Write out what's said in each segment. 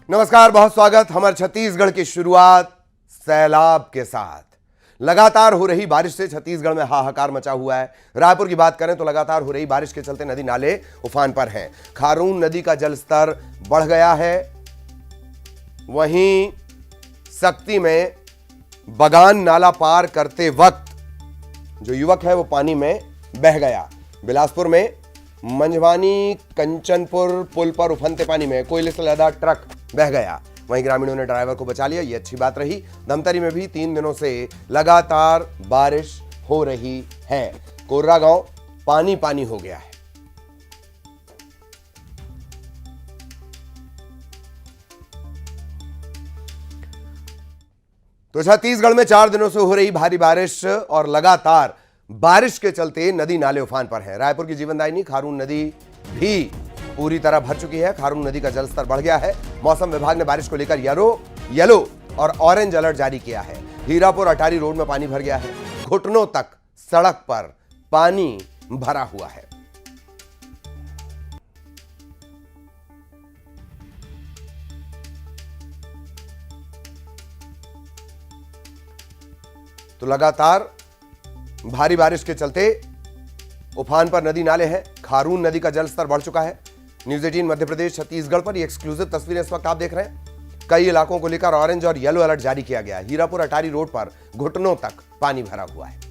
नमस्कार, बहुत स्वागत। हमारे छत्तीसगढ़ की शुरुआत सैलाब के साथ। लगातार हो रही बारिश से छत्तीसगढ़ में हाहाकार मचा हुआ है। रायपुर की बात करें तो लगातार हो रही बारिश के चलते नदी नाले उफान पर हैं। खारून नदी का जलस्तर बढ़ गया है। वहीं सक्ती में बगान नाला पार करते वक्त जो युवक है वो पानी में बह गया। बिलासपुर में मंझवानी कंचनपुर पुल पर उफनते पानी में कोयले से लदा ट्रक बह गया। वहीं ग्रामीणों ने ड्राइवर को बचा लिया, ये अच्छी बात रही। धमतरी में भी 3 दिनों से लगातार बारिश हो रही है। कोर्रा गांव पानी पानी हो गया है। तो छत्तीसगढ़ में 4 दिनों से हो रही भारी बारिश और लगातार बारिश के चलते नदी नाले उफान पर हैं। रायपुर की जीवनदायिनी खारून नदी भी पूरी तरह भर चुकी है। खारून नदी का जलस्तर बढ़ गया है। मौसम विभाग ने बारिश को लेकर येलो और ऑरेंज अलर्ट जारी किया है। हीरापुर अटारी रोड में पानी भर गया है। घुटनों तक सड़क पर पानी भरा हुआ है। तो लगातार भारी बारिश के चलते उफान पर नदी नाले हैं। खारून नदी का जलस्तर बढ़ चुका है। न्यूज़ 18 मध्य प्रदेश छत्तीसगढ़ पर ये एक्सक्लूसिव तस्वीरें इस वक्त आप देख रहे हैं। कई इलाकों को लेकर ऑरेंज और येलो अलर्ट जारी किया गया है। हीरापुर अटारी रोड पर घुटनों तक पानी भरा हुआ है।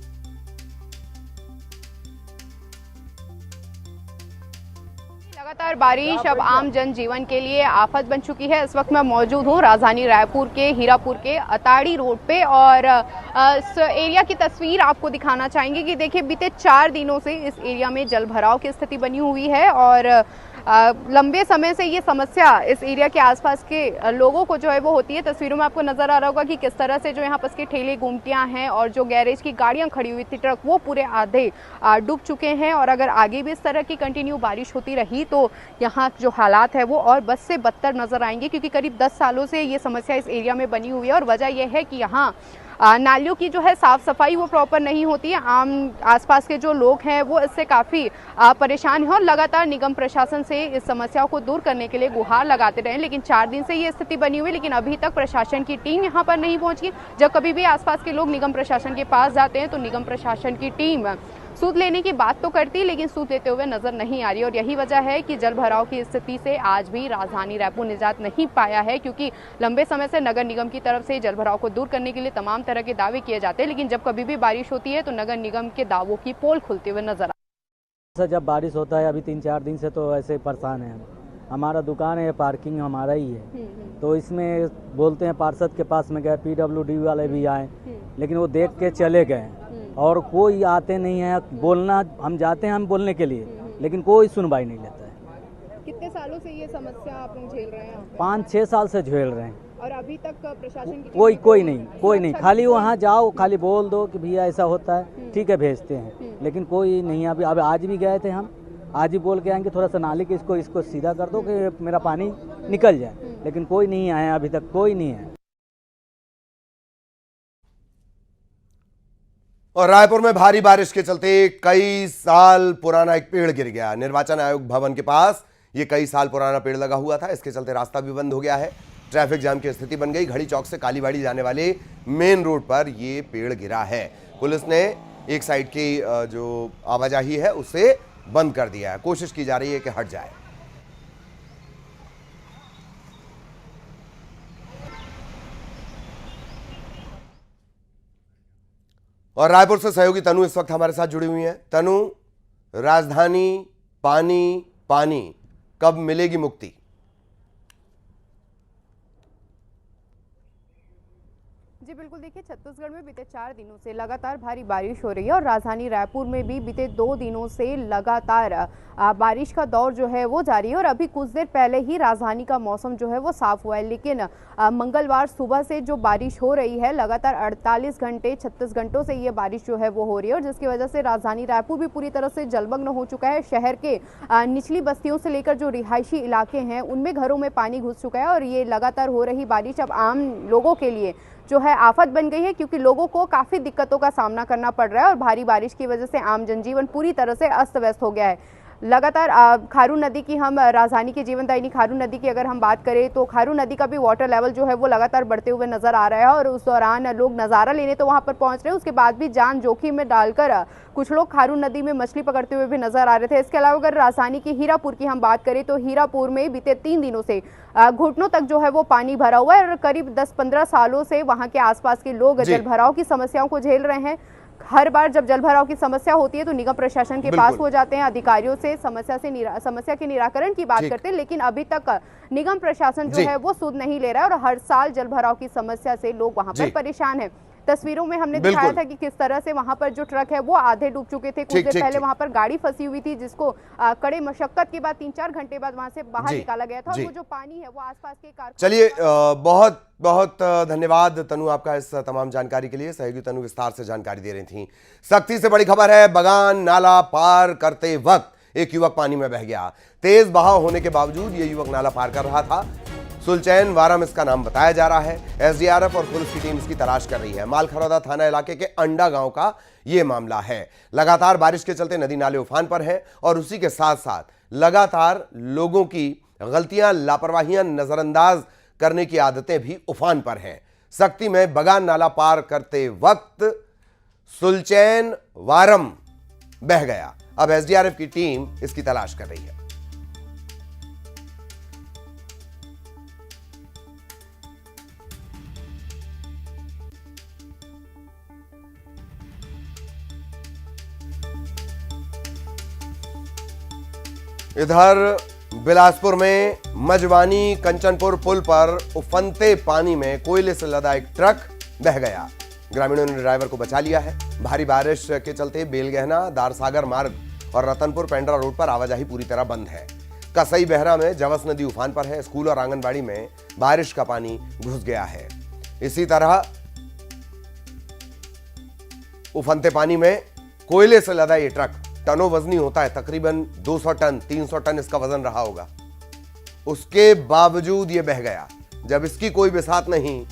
लगातार बारिश अब आम जनजीवन के लिए आफत बन चुकी है। इस वक्त मैं मौजूद हूँ राजधानी रायपुर के हीरापुर के अताड़ी रोड पे और इस एरिया की तस्वीर आपको दिखाना चाहेंगे कि देखिए बीते 4 दिनों से इस एरिया में जल भराव की स्थिति बनी हुई है और लंबे समय से ये समस्या इस एरिया के आसपास के लोगों को जो है वो होती है। तस्वीरों में आपको नजर आ रहा होगा कि किस तरह से जो यहाँ पास के ठेले गुमटियां हैं और जो गैरेज की गाड़ियां खड़ी हुई थी ट्रक वो पूरे आधे डूब चुके हैं। और अगर आगे भी इस तरह की कंटिन्यू बारिश होती रही तो यहाँ जो हालात है वो और बद से बदतर नजर आएंगे, क्योंकि करीब 10 सालों से ये समस्या इस एरिया में बनी हुई है। और वजह यह है कि यहाँ नालियों की जो है साफ सफाई वो प्रॉपर नहीं होती है। आम आसपास के जो लोग हैं वो इससे काफ़ी परेशान हैं और लगातार निगम प्रशासन से इस समस्या को दूर करने के लिए गुहार लगाते रहे। लेकिन 4 दिन से ये स्थिति बनी हुई है, लेकिन अभी तक प्रशासन की टीम यहाँ पर नहीं पहुंची। जब कभी भी आसपास के लोग निगम प्रशासन के पास जाते हैं तो निगम प्रशासन की टीम सूद लेने की बात तो करती है, लेकिन सूद लेते हुए नजर नहीं आ रही। और यही वजह है कि जल भराव की स्थिति से आज भी राजधानी रायपुर निजात नहीं पाया है, क्योंकि लंबे समय से नगर निगम की तरफ से जल भराव को दूर करने के लिए तमाम तरह के दावे किए जाते हैं, लेकिन जब कभी भी बारिश होती है तो नगर निगम के दावों की पोल खुलते हुए नजर आ। जब बारिश होता है, अभी 3-4 दिन से तो ऐसे परेशान है। हमारा दुकान है, पार्किंग हमारा ही है, तो इसमें बोलते हैं पार्षद के पास में गए, PWD वाले भी आए, लेकिन वो देख के चले गए और कोई आते नहीं है। बोलना हम जाते हैं हम बोलने के लिए, लेकिन कोई सुनवाई नहीं लेता है। कितने सालों से ये समस्या आप लोग झेल रहे हैं? 5-6 साल से झेल रहे हैं और अभी तक प्रशासन की कोई नहीं। खाली वहाँ जाओ, खाली बोल दो कि भैया ऐसा होता है, ठीक है भेजते हैं, लेकिन कोई नहीं। अभी आज भी गए थे हम, आज ही बोल के आएंगे थोड़ा सा नाली के इसको सीधा कर दो कि मेरा पानी निकल जाए, लेकिन कोई नहीं आया अभी तक, कोई नहीं है। और रायपुर में भारी बारिश के चलते कई साल पुराना एक पेड़ गिर गया। निर्वाचन आयोग भवन के पास ये कई साल पुराना पेड़ लगा हुआ था। इसके चलते रास्ता भी बंद हो गया है। ट्रैफिक जाम की स्थिति बन गई। घड़ी चौक से कालीबाड़ी जाने वाले मेन रोड पर ये पेड़ गिरा है। पुलिस ने एक साइड की जो आवाजाही है उसे बंद कर दिया है। कोशिश की जा रही है कि हट जाए। और रायपुर से सहयोगी तनु इस वक्त हमारे साथ जुड़ी हुई हैं। तनु, राजधानी पानी पानी, कब मिलेगी मुक्ति? जी बिल्कुल, देखिए छत्तीसगढ़ में बीते 4 दिनों से लगातार भारी बारिश हो रही है और राजधानी रायपुर में भी बीते 2 दिनों से लगातार बारिश का दौर जो है वो जारी है। और अभी कुछ देर पहले ही राजधानी का मौसम जो है वो साफ हुआ है, लेकिन मंगलवार सुबह से जो बारिश हो रही है लगातार 48 घंटे 36 घंटों से ये बारिश जो है वो हो रही है, और जिसकी वजह से राजधानी रायपुर भी पूरी तरह से जलमग्न हो चुका है। शहर के निचली बस्तियों से लेकर जो रिहायशी इलाके हैं उनमें घरों में पानी घुस चुका है। और ये लगातार हो रही बारिश अब आम लोगों के लिए जो है आफत बन गई है, क्योंकि लोगों को काफ़ी दिक्कतों का सामना करना पड़ रहा है और भारी बारिश की वजह से आम जनजीवन पूरी तरह से अस्त व्यस्त हो गया है। लगातार खारून नदी की हम राजधानी की जीवनदायिनी खारून नदी की अगर हम बात करें तो खारून नदी का भी वाटर लेवल जो है वो लगातार बढ़ते हुए नजर आ रहा है और उस दौरान लोग नज़ारा लेने तो वहां पर पहुंच रहे हैं, उसके बाद भी जान जोखिम में डालकर कुछ लोग खारून नदी में मछली पकड़ते हुए भी नजर आ रहे थे। इसके अलावा अगर राजधानी की हीरापुर की हम बात करें तो हीरापुर में बीते 3 दिनों से घुटनों तक जो है वो पानी भरा हुआ है और करीब 10-15 सालों से वहां के आसपास के लोग जल भराव की समस्याओं को झेल रहे हैं। हर बार जब जल भराव की समस्या होती है तो निगम प्रशासन के पास हो जाते हैं, अधिकारियों से समस्या के निराकरण की बात करते हैं, लेकिन अभी तक निगम प्रशासन जो है वो सुध नहीं ले रहा है और हर साल जल भराव की समस्या से लोग वहां पर परेशान हैं। तस्वीरों में हमने दिखाया था कि किस तरह से वहां पर जो ट्रक है वो आधे डूब चुके थे। कुछ देर पहले वहां पर गाड़ी फंसी हुई थी जिसको कड़े मशक्कत के बाद 3-4 घंटे बाद वहां से बाहर निकाला गया था और वो जो पानी है वो आसपास के कारखाने। चलिए, बहुत बहुत धन्यवाद तनु आपका इस तमाम जानकारी के लिए। सहयोगी तनु विस्तार से जानकारी दे रही थी। सख्ती से बड़ी खबर है, बगान नाला पार करते वक्त एक युवक पानी में बह गया। तेज बहाव होने के बावजूद ये युवक नाला पार कर रहा था। सुलचैन वारम इसका नाम बताया जा रहा है। एसडीआरएफ और पुलिस की टीम इसकी तलाश कर रही है। मालखरौदा थाना इलाके के अंडा गांव का यह मामला है। लगातार बारिश के चलते नदी नाले उफान पर है और उसी के साथ साथ लगातार लोगों की गलतियां, लापरवाहियां, नजरअंदाज करने की आदतें भी उफान पर हैं। सख्ती में बगान नाला पार करते वक्त सुलचैन वारम बह गया। अब एसडीआरएफ की टीम इसकी तलाश कर रही है। इधर बिलासपुर में मजवानी कंचनपुर पुल पर उफनते पानी में कोयले से लदा एक ट्रक बह गया। ग्रामीणों ने ड्राइवर को बचा लिया है। भारी बारिश के चलते बेलगहना, दारसागर मार्ग और रतनपुर पेंड्रा रोड पर आवाजाही पूरी तरह बंद है। कसई बहरा में जवस नदी उफान पर है। स्कूल और आंगनबाड़ी में बारिश का पानी घुस गया है। इसी तरह उफनते पानी में कोयले से लदा ये ट्रक टनों वजनी होता है, तकरीबन 200 टन 300 टन इसका वजन रहा होगा। उसके बावजूद ये बह गया। जब इसकी कोई बिसात नहीं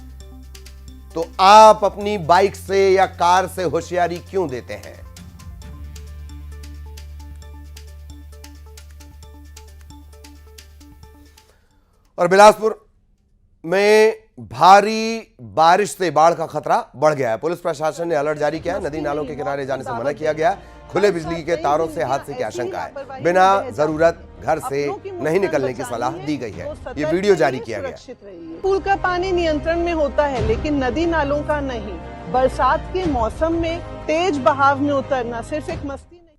तो आप अपनी बाइक से या कार से होशियारी क्यों देते हैं? और बिलासपुर में भारी बारिश से बाढ़ का खतरा बढ़ गया है। पुलिस प्रशासन ने अलर्ट जारी किया है। नदी नालों के किनारे जाने से मना किया गया। खुले बिजली के तारों से हादसे की आशंका है। बिना जरूरत घर से नहीं निकलने की सलाह दी गई है। ये वीडियो जारी किया गया। पुल का पानी नियंत्रण में होता है लेकिन नदी नालों का नहीं। बरसात के मौसम में तेज बहाव में उतरना सिर्फ एक मस्ती नहीं।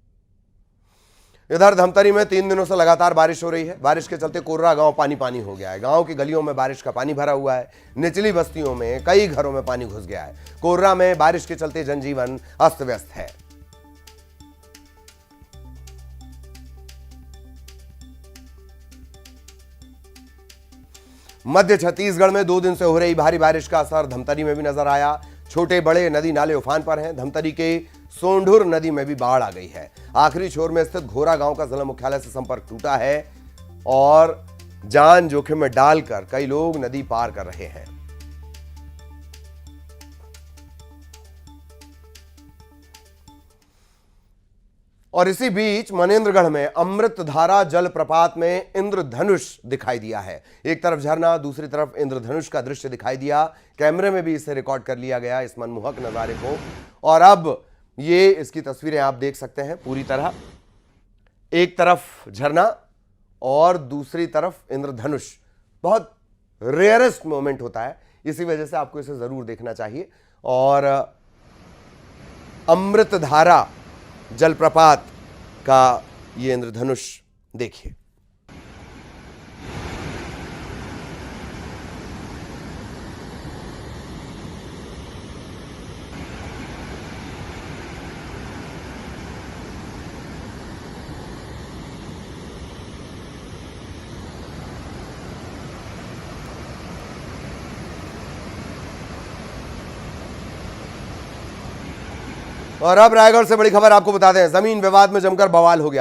इधर धमतरी में 3 दिनों से लगातार बारिश हो रही है। बारिश के चलते कोर्रा गांव पानी पानी हो गया है। गांव की गलियों में बारिश का पानी भरा हुआ है। निचली बस्तियों में कई घरों में पानी घुस गया है। कोर्रा में बारिश के चलते जनजीवन अस्त व्यस्त है। मध्य छत्तीसगढ़ में 2 दिन से हो रही भारी बारिश का असर धमतरी में भी नजर आया। छोटे बड़े नदी नाले उफान पर हैं। धमतरी के सोंढुर नदी में भी बाढ़ आ गई है। आखिरी छोर में स्थित घोरा गांव का जिला मुख्यालय से संपर्क टूटा है और जान जोखिम में डालकर कई लोग नदी पार कर रहे हैं। और इसी बीच मनेन्द्रगढ़ में अमृतधारा जलप्रपात में इंद्रधनुष दिखाई दिया है। एक तरफ झरना, दूसरी तरफ इंद्रधनुष का दृश्य दिखाई दिया। कैमरे में भी इसे रिकॉर्ड कर लिया गया इस मनमोहक नजारे को। और अब ये इसकी तस्वीरें आप देख सकते हैं पूरी तरह। एक तरफ झरना और दूसरी तरफ इंद्रधनुष। बहुत रेयरेस्ट मोमेंट होता है, इसी वजह से आपको इसे जरूर देखना चाहिए। और अमृतधारा जलप्रपात का ये इंद्रधनुष देखिए। और अब रायगढ़ से बड़ी खबर आपको बता दें, जमीन विवाद में जमकर बवाल हो गया।